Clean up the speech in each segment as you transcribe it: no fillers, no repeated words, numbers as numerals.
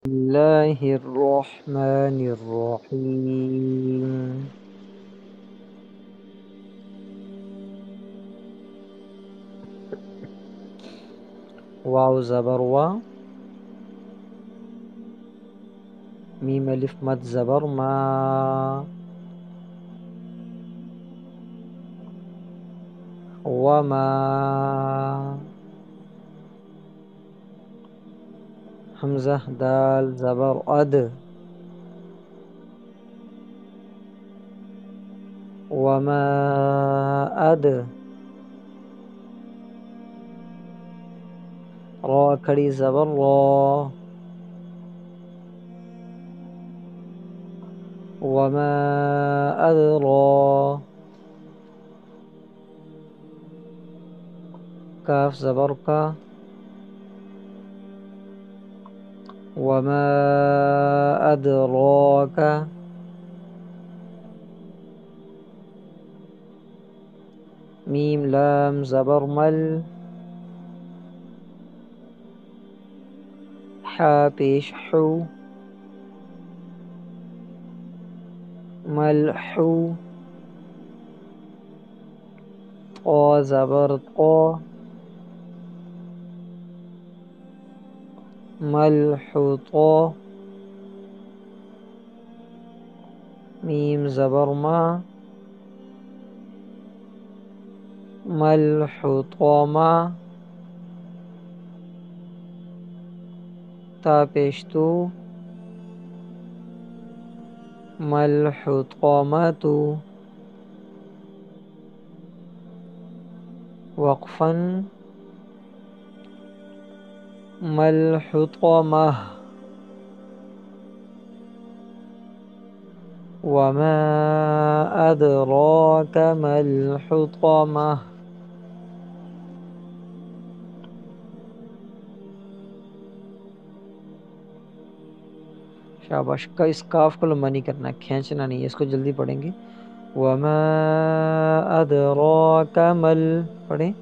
الله الرحمن الرحيم. واو زبر وا، میم الف مد زبر ما، وما، حمزہ دال زبر اد، وما اد، را کھڑی زبر را، وما ادرا، کاف زبر کا، وما ادراک، میم لام زبر مل، حا پیش حو، ملحو، طا زبر طا، ملحطا، میم زبر ما، ملحطما، تا پیشتو، ملحطامتو، وقفا، ملحطمہ، وما ادراک ملحطمہ. شاباش. کا اس کاف کو لمبا نہیں کرنا، کھینچنا نہیں ہے، اس کو جلدی پڑھیں گے. وما ادراک مل، پڑھیں.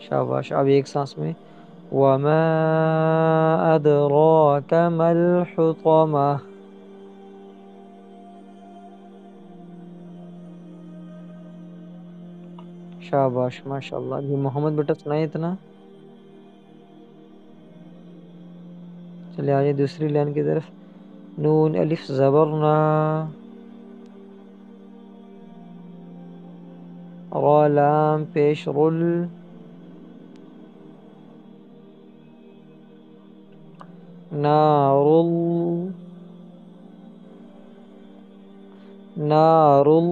شاباش. اب ایک سانس میں. وما ادراک ملحطمہ. شاباش ماشاءاللہ. جی محمد بیٹا سنائیں اتنا. چلے آئیے دوسری لائن کی طرف. نون الف زبرنا، را لام پیش رل، نارل، نارل،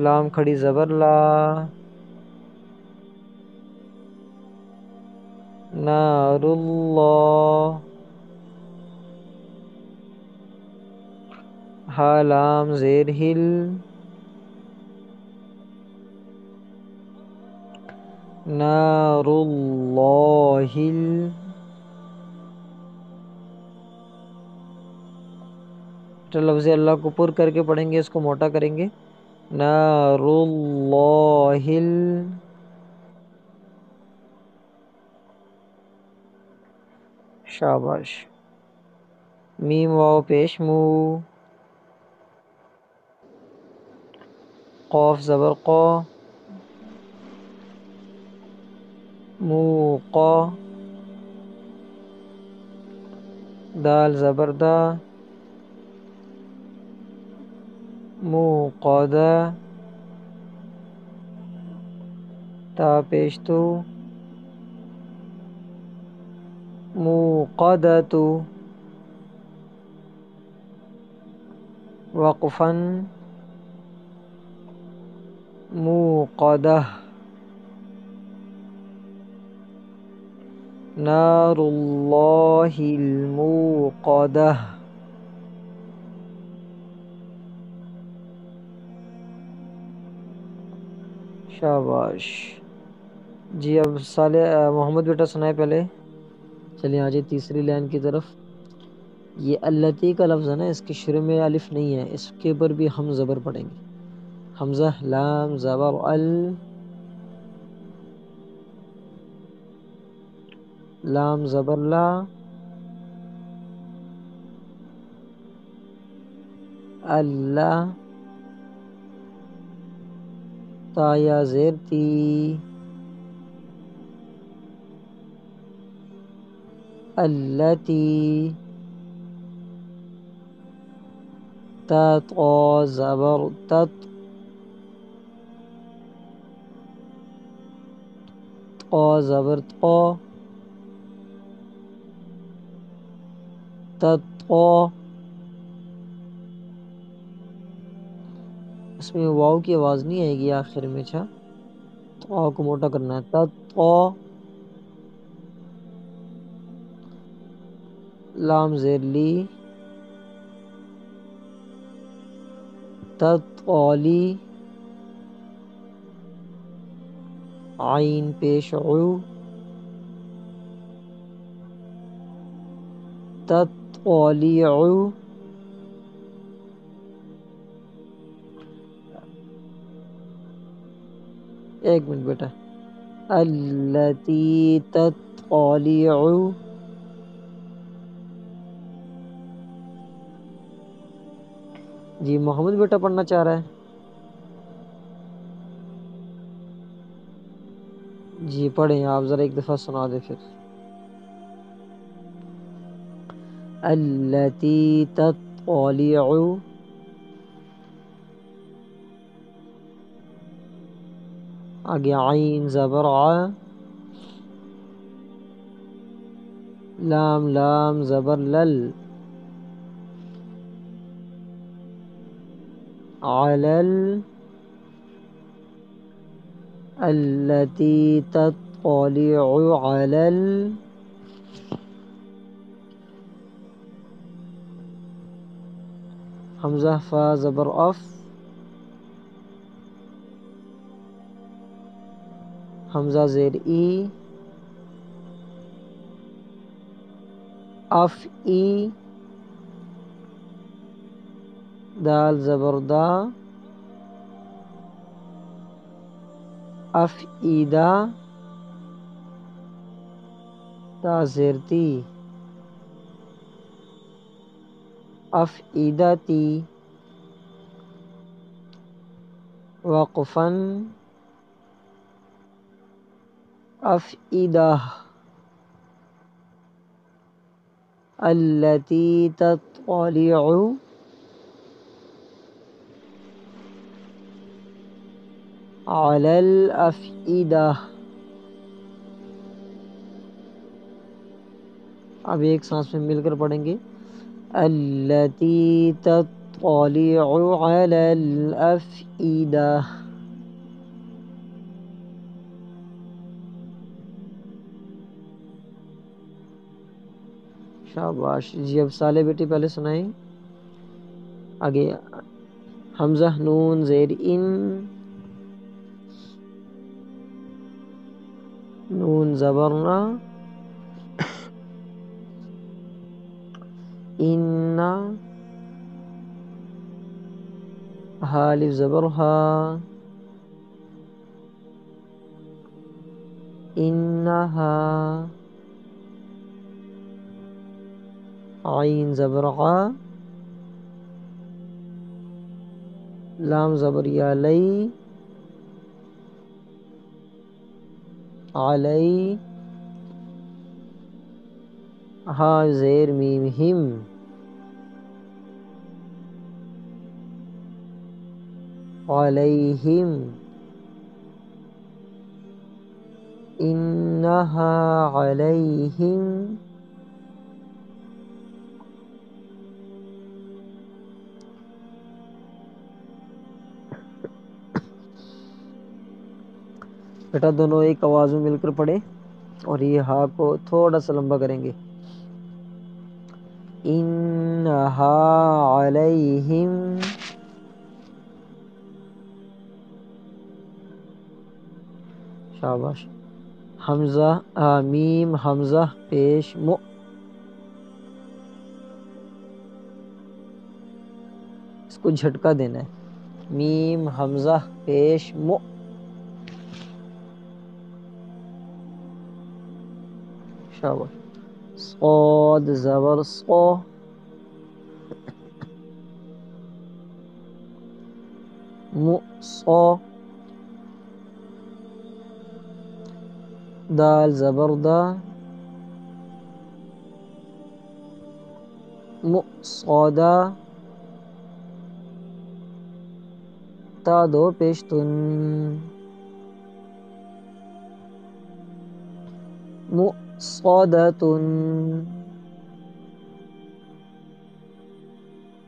لام کھڑی زبر لا، نار اللہ، ہا لام زیر ہل، نار اللہ. لفظ اللہ کو پر کر کے پڑھیں گے، اس کو موٹا کریں گے. نار اللہ. شاباش. میم واو پیش مو، قاف زبر قا، موقا، دال زبر دا، موقدا، تا پیشتو، موقدتو، وقفا، موقدہ، نار اللہ الموقدہ. شاباش. جی اب صالح محمد بیٹا سنائے پہلے. چلیے آجائے تیسری لائن کی طرف. یہ التی کا لفظ ہے نا، اس کے شروع میں الف نہیں ہے، اس کے اوپر بھی ہم زبر پڑیں گے. حمزہ لام زبر ال، لام زبر لا، اللہ، تا یا زیر تی، التی، تا طا زبر تت، طا زبر طا، تطا، اس میں واو کی آواز نہیں آئے گی آخر میں، اچھا طا کو موٹا کرنا ہے، تطا، لام زیر لی، تطالی، عین پیش عو، تطالیع، ایک منٹ بیٹا، التی تطالیع، جی محمد بیٹا پڑھنا چاہ رہا ہے، جی پڑھیں آپ ذرا ایک دفعہ سنا دیں پھر، التی تطالیع، آگے عین زبر ع، لام لام زبر لل، علل، التی تطالیع علل، حمزہ فا زبر اف، حمزہ زیر ای، اف ای، دال زبر دا، اف ایدا، تا زیر تی، اف ایدتی، وقفن، اف ایدہ، التی تطالیع علی الافئدہ، اب ایک سانس میں مل کر پڑھیں گے، التی تطالیع علی الافئدہ، شاباش جی، اب صالح بیٹی پہلے سنائیں، آگے حمزہ نون زیر ان، نون زبرنا، ان، ہا الف زبر ہا، انہا، عین زبر ع، لام زبر یا لئی، علی، ہا زیر میم ہم، علیہم، انہا علیہم، بیٹا دونوں ایک آواز میں مل کر پڑھے اور یہ ہا کو تھوڑا سا لمبا کریں گے، انہا علیہم، شاباش، حمزہ میم حمزہ پیش مو، اس کو جھٹکا دینا ہے، میم حمزہ پیش مو، شاباش. صاد زبر صو. صو. دال زبر دا. صودا. تا دو پیش تن. صادة.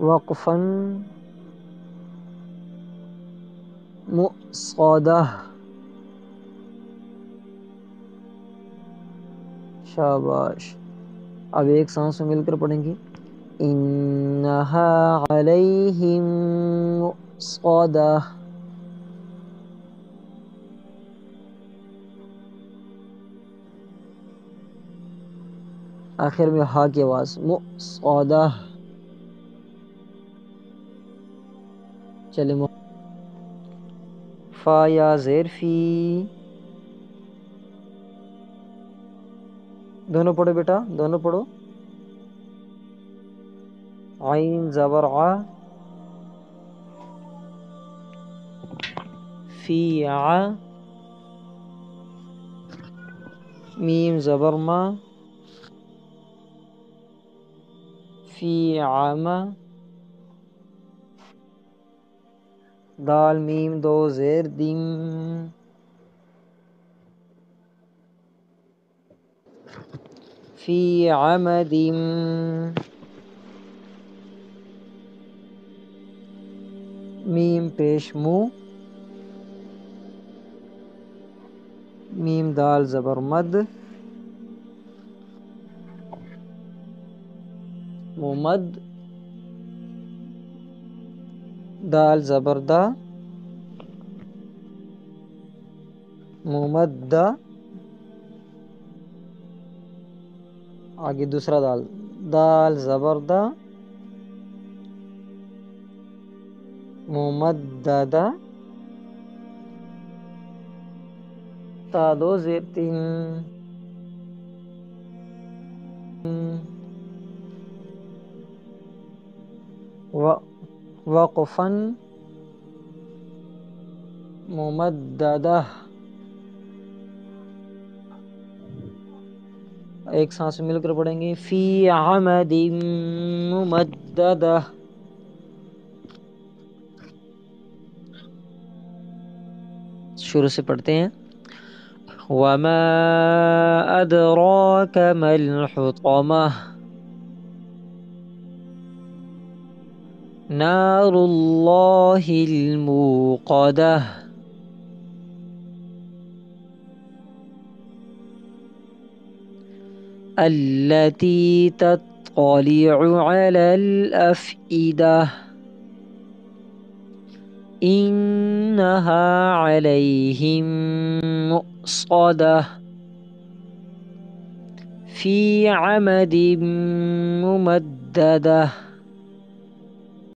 وقفا. صادة. شاباش. اب ایک سانس میں مل کر پڑھیں گے. انہا علیہم مؤصدہ. آخر میں ہا کی آواز مؤصدہ. چلے فا یا زیر فی. دونوں پڑھو بیٹا، دونوں پڑھو. عین زبر ع. فی ع. میم زبر ما. فی عام. دال میم دو زیر دم. فی عمد. میم پیش مو. میم دال زبر مد. ممد. دال زبر دا. ممدہ. آگے دوسرا دال. دال زبر دا. ممددہ. تا دو زیر تین. وقفا. ممددہ. ایک سانس مل کر پڑھیں گے. فی عمد ممددہ. شروع سے پڑھتے ہیں. وما ادراک ما الحطمہ. نار اللہ الموقدہ. التي تطلع على الأفئدة. إنها عليهم مؤصدة. في عمد ممددة.